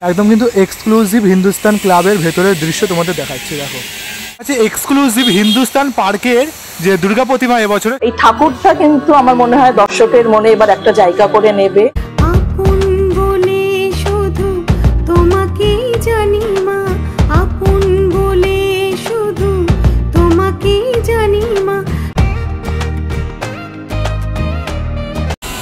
একদম কিন্তু এক্সক্লুসিভ হিন্দুস্তান ক্লাবের ভেতরের দৃশ্য তোমাদের দেখাচ্ছি। দেখো আচ্ছা, এক্সক্লুসিভ হিন্দুস্তান পার্কের যে দুর্গা প্রতিমা এবছরে, এই ঠাকুরটা কিন্তু আমার মনে হয় দর্শকের মনে এবার একটা জায়গা করে নেবে। আপন বলে শুধু তোমাকেই জানি মা, আপন বলে শুধু তোমাকেই জানি মা।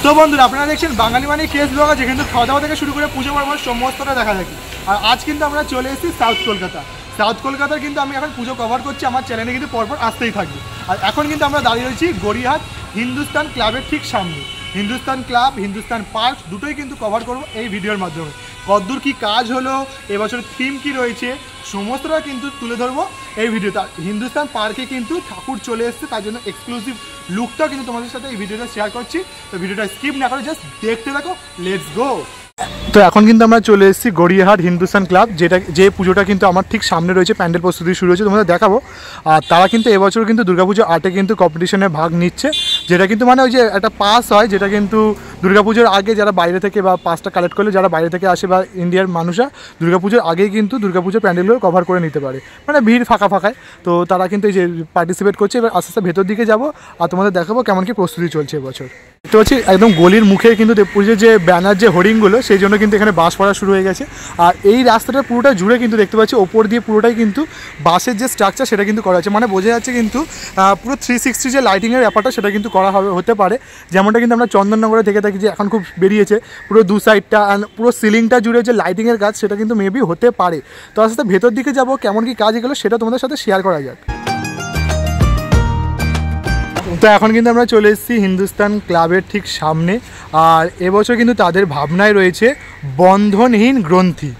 তো বন্ধুরা, আপনারা দেখছেন বাঙালি মানে কেস ব্লগ আছে, কিন্তু খাওয়া দাওয়া থেকে শুরু করে পুজো পর্বণ সমস্তটা দেখা থাকি। আর আজ কিন্তু আমরা চলে এসেছি সাউথ কলকাতা। সাউথ কলকাতার কিন্তু আমি এখন পুজো কভার করছি, আমার চ্যানেলে কিন্তু পরপর আসতেই থাকবে। আর এখন কিন্তু আমরা দাঁড়িয়ে রয়েছি গড়িয়াহাট হিন্দুস্তান ক্লাবের ঠিক সামনে। হিন্দুস্তান ক্লাব, হিন্দুস্তান পার্ক দুটোই কিন্তু কভার করবো এই ভিডিওর মাধ্যমে। কতদূর কী কাজ হলো, এবছর থিম কী রয়েছে, সমস্তটা কিন্তু তুলে ধরবো এই ভিডিওতে। হিন্দুস্তান পার্কে কিন্তু ঠাকুর চলে এসছে, তার জন্য এক্সক্লুসিভ লুকটাও কিন্তু তোমাদের সাথে এই ভিডিওটা শেয়ার করছি। তো ভিডিওটা স্কিপ না করে জাস্ট দেখতে থাকো, লেটস গো। তো এখন কিন্তু আমরা চলে এসেছি গড়িয়াহাট হিন্দুস্তান ক্লাব, যে পুজোটা কিন্তু আমার ঠিক সামনে রয়েছে, প্যান্ডেল প্রস্তুতি শুরু হয়েছে, তোমাদের দেখাবো। আর তারা কিন্তু এবছর কিন্তু দুর্গাপুজো আর্টে কিন্তু কম্পিটিশনে ভাগ নিচ্ছে, যেটা কিন্তু মানে ওই যে একটা পাস হয়, যেটা কিন্তু দুর্গাপুজোর আগে যারা বাইরে থেকে বা পাসটা কালেক্ট করলে যারা বাইরে থেকে আসে বা ইন্ডিয়ার মানুষরা দুর্গাপুজোর আগেই কিন্তু দুর্গাপুজোর প্যান্ডেলগুলো কভার করে নিতে পারে, মানে ভিড় ফাঁকা ফাঁকায়। তো তারা কিন্তু এই যে পার্টিসিপেট করছে। এবার আস্তে আস্তে ভেতর দিকে যাবো আর তোমাদের দেখাবো কেমন কি প্রস্তুতি চলছে এবছর। দেখতে পাচ্ছি একদম গলির মুখে কিন্তু পুজোর যে ব্যানার, যে হোর্ডিংগুলো, সেই জন্য কিন্তু এখানে বাস পড়া শুরু হয়ে গেছে। আর এই রাস্তাটা পুরোটা জুড়ে কিন্তু দেখতে পাচ্ছি ওপর দিয়ে পুরোটাই কিন্তু বাসের যে স্ট্রাকচার সেটা কিন্তু করা আছে, মানে বোঝা যাচ্ছে কিন্তু পুরো 360 যে লাইটিংয়ের ব্যাপারটা সেটা কিন্তু করা হতে পারে, যেমনটা কিন্তু আমরা চন্দননগরে থেকে থাকি, যে এখন খুব বেরিয়েছে পুরো দু সাইডটা পুরো সিলিংটা জুড়ে যে লাইটিংয়ের কাজ, সেটা কিন্তু মেবি হতে পারে। তো আস্তে আস্তে ভেতর দিকে যাবো, কেমন কি কাজ এগুলো সেটা তোমাদের সাথে শেয়ার করা যাক। তো এখন কিন্তু আমরা চলে এসেছি হিন্দুস্তান ক্লাবের ঠিক সামনে। আর এবছর কিন্তু তাদের ভাবনায় রয়েছে বন্ধনহীন গ্রন্থি।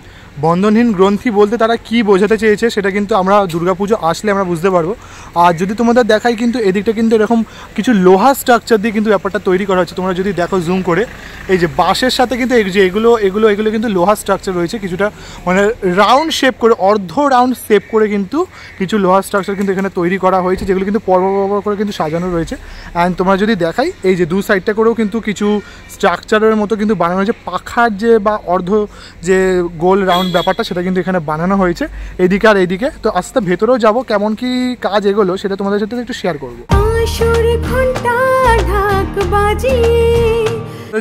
বন্ধনহীন গ্রন্থি বলতে তারা কি বোঝাতে চেয়েছে সেটা কিন্তু আমরা দুর্গাপুজো আসলে আমরা বুঝতে পারবো। আর যদি তোমাদের দেখাই, কিন্তু এদিকটা কিন্তু এরকম কিছু লোহা স্ট্রাকচার দিয়ে কিন্তু ব্যাপারটা তৈরি করা হচ্ছে। তোমরা যদি দেখো জুম করে, এই যে বাঁশের সাথে কিন্তু এগুলো কিন্তু লোহা স্ট্রাকচার রয়েছে, কিছুটা মানে রাউন্ড শেপ করে, অর্ধ রাউন্ড শেপ করে কিন্তু কিছু লোহা স্ট্রাকচার কিন্তু এখানে তৈরি করা হয়েছে, যেগুলো কিন্তু পরপর করে কিন্তু সাজানো রয়েছে। অ্যান্ড তোমরা যদি দেখাই, এই যে দু সাইডটা করেও কিন্তু কিছু স্ট্রাকচারের মতো কিন্তু বানানো হয়েছে, পাখার যে বা অর্ধ যে গোল রাউন্ড ব্যাপারটা সেটা কিন্তু এখানে বানানো হয়েছে এদিকে আর এইদিকে। তো আস্তে ভেতরেও যাবো, কেমন কি কাজ এগোলো সেটা তোমাদের সাথে একটু শেয়ার করবো।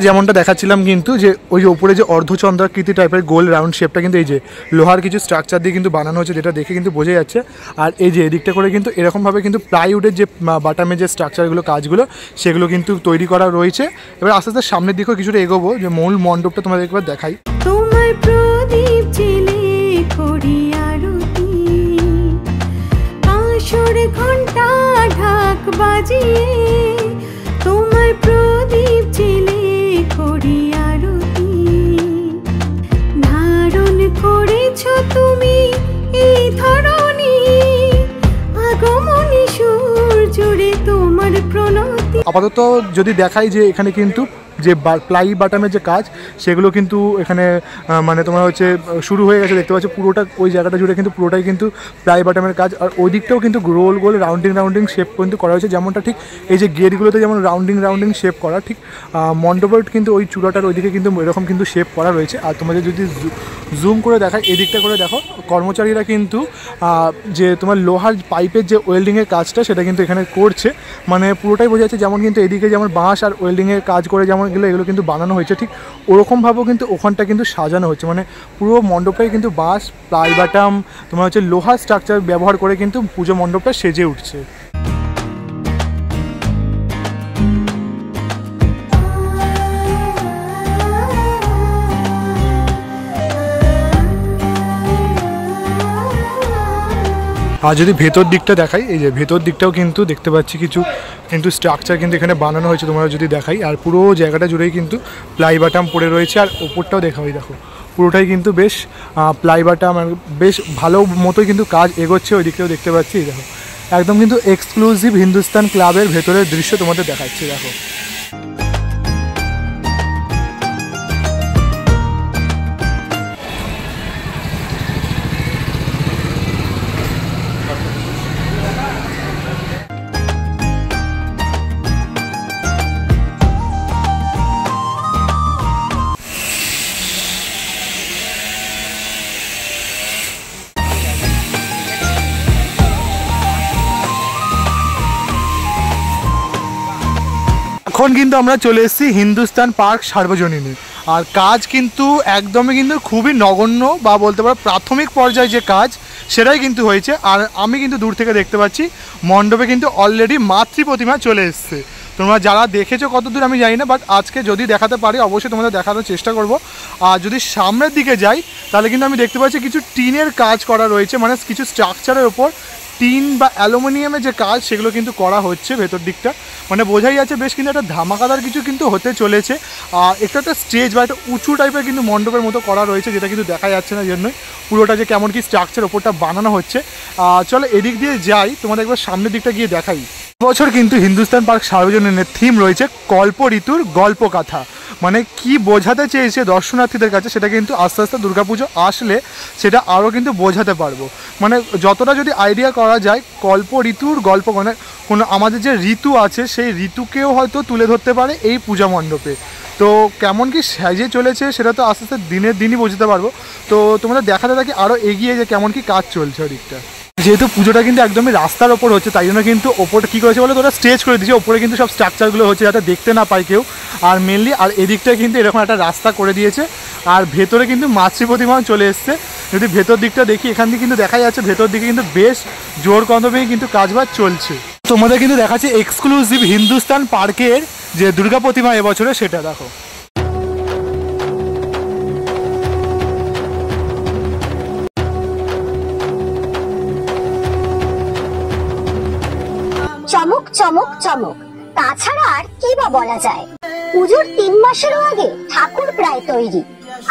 যেমনটা দেখাচ্ছিলাম কিন্তু, যে ওই যে উপরে যে অর্ধচন্দ্রাকৃতি টাইপের গোল রাউন্ড শেপটা কিন্তু এই যে লোহার কিছু স্ট্রাকচার দিয়ে কিন্তু বানানো হচ্ছে, যেটা দেখে কিন্তু বোঝা যাচ্ছে। আর এই যে এদিকটা করে কিন্তু এরকমভাবে কিন্তু প্লাইউডের যে বাটামের যে স্ট্রাকচারগুলো, কাজগুলো সেগুলো কিন্তু তৈরি করা রয়েছে। এবার আস্তে আস্তে সামনের দিকেও কিছুটা এগোবো, যে মূল মণ্ডপটা তোমাদের একবার দেখাই। তোমার প্রদীপ জেলে করি আরতি, আসর ঘন্টা ঢাক বাজিয়ে, তোমার প্রদীপ জেলে করি আরতি, ধারণ করেছো তুমি এই ধরনী, আগমনী সুর জুড়ে তোমার প্রণতি। আপাতত যদি দেখাই যে এখানে কিন্তু যে প্লাই বাটামের যে কাজ সেগুলো কিন্তু এখানে মানে তোমার হচ্ছে শুরু হয়ে গেছে, দেখতে পাচ্ছ পুরোটা ওই জায়গাটা জুড়ে কিন্তু পুরোটাই কিন্তু প্লাই বাটামের কাজ। আর ওই দিকটাও কিন্তু গোল গোল রাউন্ডিং শেপ কিন্তু করা হয়েছে, যেমনটা ঠিক এই যে গেটগুলোতে যেমন রাউন্ডিং শেপ করা, ঠিক মণ্ডপের কিন্তু ওই চূড়াটার ওইদিকে কিন্তু এরকম কিন্তু শেপ করা রয়েছে। আর তোমাদের যদি জুম করে দেখায়, এদিকটা করে দেখো, কর্মচারীরা কিন্তু যে তোমার লোহার পাইপের যে ওয়েল্ডিংয়ের কাজটা সেটা কিন্তু এখানে করছে, মানে পুরোটাই বোঝা যাচ্ছে। যেমন কিন্তু এদিকে যেমন বাঁশ আর ওয়েল্ডিংয়ের কাজ করে যেমন এগুলো কিন্তু বানানো হয়েছে, ঠিক ওরকমভাবেও কিন্তু ওখানটা কিন্তু সাজানো হচ্ছে, মানে পুরো মণ্ডপটাই কিন্তু বাঁশ, প্লাই বাটাম, তোমার হচ্ছে লোহার স্ট্রাকচার ব্যবহার করে কিন্তু পুজো মণ্ডপটা সেজে উঠছে। আর যদি ভেতর দিকটা দেখাই, এই যে ভেতর দিকটাও কিন্তু দেখতে পাচ্ছি কিছু কিন্তু স্ট্রাকচার কিন্তু এখানে বানানো হয়েছে, তোমরা যদি দেখাই। আর পুরো জায়গাটা জুড়েই কিন্তু প্লাই বাটাম পড়ে রয়েছে। আর ওপরটাও দেখাই, দেখো পুরোটাই কিন্তু বেশ প্লাই বাটাম, বেশ ভালো মতোই কিন্তু কাজ এগোচ্ছে। ওই দিকটাও দেখতে পাচ্ছি, দেখো একদম কিন্তু এক্সক্লুসিভ হিন্দুস্তান ক্লাবের ভেতরের দৃশ্য তোমাদের দেখাচ্ছি। দেখো এখন কিন্তু আমরা চলে এসেছি হিন্দুস্তান পার্ক সার্বজনীনে। আর কাজ কিন্তু একদমই কিন্তু খুবই নগণ্য বা বলতে পারো প্রাথমিক পর্যায়ে যে কাজ সেটাই কিন্তু হয়েছে। আর আমি কিন্তু দূর থেকে দেখতে পাচ্ছি মণ্ডপে কিন্তু অলরেডি মাতৃ প্রতিমা চলে এসছে। তোমরা যারা দেখেছো কতদূর আমি জানি না, বাট আজকে যদি দেখাতে পারি অবশ্যই তোমাদের দেখানোর চেষ্টা করব। আর যদি সামনের দিকে যাই তাহলে কিন্তু আমি দেখতে পাচ্ছি কিছু টিনের কাজ করা রয়েছে, মানে কিছু স্ট্রাকচারের ওপর টিন বা অ্যালুমিনিয়ামের যে কাজ সেগুলো কিন্তু করা হচ্ছে ভেতর দিকটা, মানে বোঝাই যাচ্ছে বেশ কিন্তু একটা ধামাকাদার কিছু কিন্তু হতে চলেছে। আর একটা স্টেজ বা একটা উঁচু টাইপের কিন্তু মণ্ডপের মতো করা রয়েছে, যেটা কিন্তু দেখা যাচ্ছে না জন্যই পুরোটা যে কেমন কি স্ট্রাকচার ওপরটা বানানো হচ্ছে। চলো এদিক দিয়ে যাই, তোমাদের একবার সামনের দিকটা গিয়ে দেখাই। বছর কিন্তু হিন্দুস্তান পার্ক সার্বজনীনের থিম রয়েছে কল্প ঋতুর গল্পকথা। মানে কি বোঝাতে চেয়েছে দর্শনার্থীদের কাছে সেটা কিন্তু আস্তে আস্তে দুর্গাপুজো আসলে সেটা আরও কিন্তু বোঝাতে পারবো। মানে যতটা যদি আইডিয়া করা যায় কল্প ঋতুর গল্প, মানে কোনো আমাদের যে ঋতু আছে সেই ঋতুকেও হয়তো তুলে ধরতে পারে এই পূজা মণ্ডপে। তো কেমন কি সাজিয়ে চলেছে সেটা তো আস্তে আস্তে দিনের দিনই বুঝতে পারবো। তো তোমরা দেখাতে থাকি আরও এগিয়ে যে কেমন কি কাজ চলছে ওদিকটা। যেহেতু পুজোটা কিন্তু একদমই রাস্তার ওপর হচ্ছে তাই জন্য কিন্তু ওপরটা কী করেছে বলে তো ওরা স্টেজ করে দিয়েছে, ওপরে কিন্তু সব স্ট্রাকচারগুলো হচ্ছে যাতে দেখতে না পায় কেউ। আর মেনলি আর এদিকটা কিন্তু এরকম একটা রাস্তা করে দিয়েছে। আর ভেতরে কিন্তু মাতৃ প্রতিমাও চলে এসছে। যদি ভেতর দিকটা দেখি এখান থেকে কিন্তু দেখা যাচ্ছে ভেতর দিকে কিন্তু বেশ জোর কদমেই কিন্তু কাজবাজ চলছে। তোমাদের কিন্তু দেখাচ্ছে এক্সক্লুসিভ হিন্দুস্তান পার্কের যে দুর্গা প্রতিমা এবছরে সেটা দেখো। চমক চমক চমক, তাছাড়া আর কি বা বলা যায়। পুজোর 3 মাসেরও আগে ঠাকুর প্রায় তৈরি,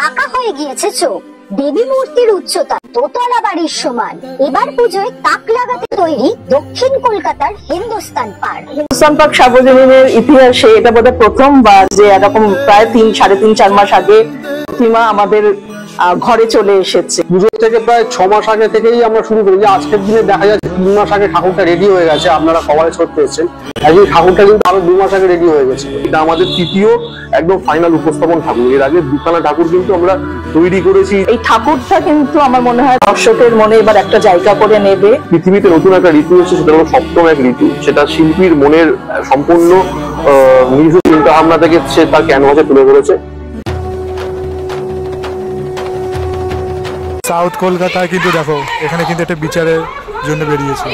আঁকা হয়ে গিয়েছে চোখ। দেবী মূর্তির উচ্চতা দোতলা বাড়ির সমান। এবার পুজোয় তাক লাগাতে তৈরি দক্ষিণ কলকাতার হিন্দুস্তান পার্ক। হিন্দুস্তান পার্ক সার্বজনীনের ইতিহাসে এটা বোধহয় প্রথমবার যে এরকম প্রায় 3-3.5 মাস আগে প্রতিমা আমাদের ঘরে চলে এসেছে। পুজো থেকে প্রায় 6 মাস আগে থেকেই আমরা শুরু করি। যে আজকের দিনে দেখা যাচ্ছে 3 মাস আগে ঠাকুরটা রেডি হয়ে গেছে, আপনারা কভারেজ করতে এসেছেন। এই ঠাকুরটা কিন্তু আরো 2 মাস আগে রেডি হয়ে গেছে। এটা আমাদের তৃতীয় একদম ফাইনাল উপস্থাপন ঠাকুর। এর আগে 2খানা ঠাকুর কিন্তু আমরা তৈরি করেছি। এই ঠাকুরটা কিন্তু আমার মনে হয় দর্শকের মনে এবার একটা জায়গা করে নেবে। পৃথিবীতে নতুন একটা ঋতু এসেছে, সেটা হলো সপ্তম এক ঋতু। সেটা শিল্পীর মনের সম্পূর্ণ নিজস্ব চিন্তা ভাবনা থেকে সে তার ক্যানভাসে তুলে ধরেছে। সাউথ কলকাতায় কিন্তু দেখো এখানে কিন্তু একটা বিচারের জন্য বেরিয়েছে।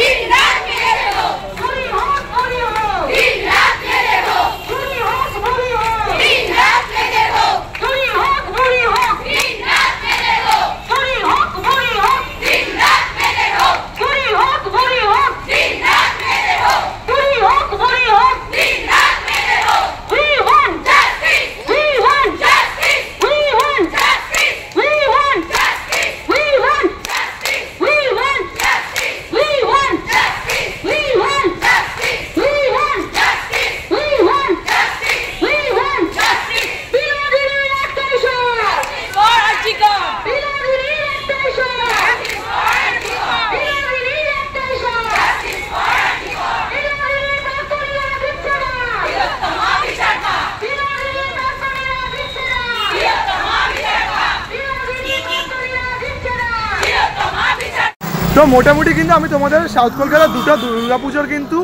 তো মোটামুটি কিন্তু আমি তোমাদের সাউথ কলকাতার দুটো দুর্গাপুজোর কিন্তু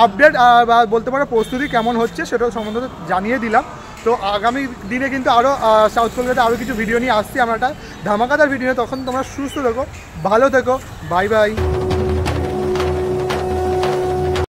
আপডেট বা বলতে পারো প্রস্তুতি কেমন হচ্ছে সেটা সম্বন্ধে জানিয়ে দিলাম। তো আগামী দিনে কিন্তু আরও সাউথ কলকাতায় আরও কিছু ভিডিও নিয়ে আসছি আমরা, একটা ধামাকাদার ভিডিও। তখন তোমরা সুস্থ থেকো, ভালো থেকো, বাই বাই।